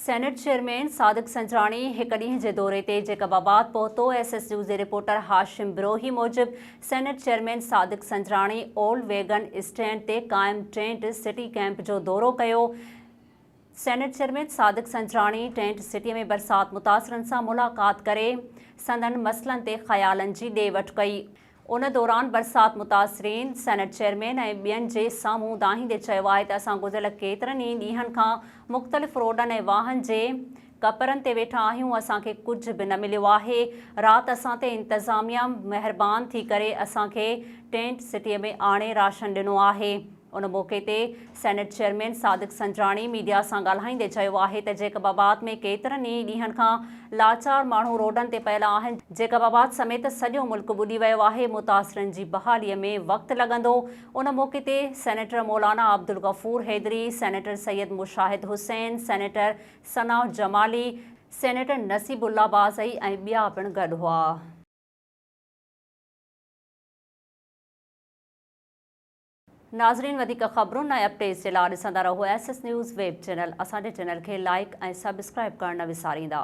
Senate chairman सादिक संजरानी एक ॾींहं जे दौरे ते जैकबाबाद पहुतो। SSU जे रिपोर्टर हाशिम बिरोही मूजिब सेनेट चेयरमैन सादिक संजरानी ओल्ड वेगन स्टैंड ते क़ाइम टेंट सिटी कैंप जो दौरो कयो। सेनेट चेयरमैन सादिक संजरानी टेंट सिटी में बरसात मुतासिरनि सां मुलाक़ात करे संदन मसइलनि ते ख़यालनि जी ॾे वठि कई। उन दौरान बरसात मुतासिरीन सेनेट चेयरमैन ऐं ॿियनि जे साम्हूं दाहींदे चयो आहे त असां गुज़िरियल केतिरनि ई ॾींहनि खां मुख़्तलिफ़ रोडनि ऐं वाहन जे कपरनि ते वेठा आहियूं, असांखे कुझु बि न मिलियो आहे। राति असां ते इंतज़ामिया महिरबानी थी करे असांखे टेंट सिटीअ में आणे राशन ॾिनो आहे। उन मौक़े ते सेनेट चेयरमैन सादिक संजरानी मीडिया सां ॻाल्हाईंदे चयो आहे त जैकबाबाद में केतिरनि ई ॾींहनि खां लाचार माण्हू रोडनि ते पियल आहिनि। जैकबाबाद समेत सॼो मुल्क ॿुॾी वियो आहे। मुतासिरनि जी बहालीअ में वक़्तु लॻंदो। उन मौक़े ते senator Maulana Abdul Ghafoor Haideri, senator Syed Mushahid Hussain, senator Sanaullah Jamali, senator Naseebullah Bazai ऐं ॿिया पिणु गॾु हुआ। नाज़रीन, वधीक ख़बरुनि ऐं अपडेट्स जे लाइ ॾिसंदा रहो SS न्यूज़ वेब चैनल। असांजे चैनल खे लाइक ऐं सब्सक्राइब करणु न विसारींदा।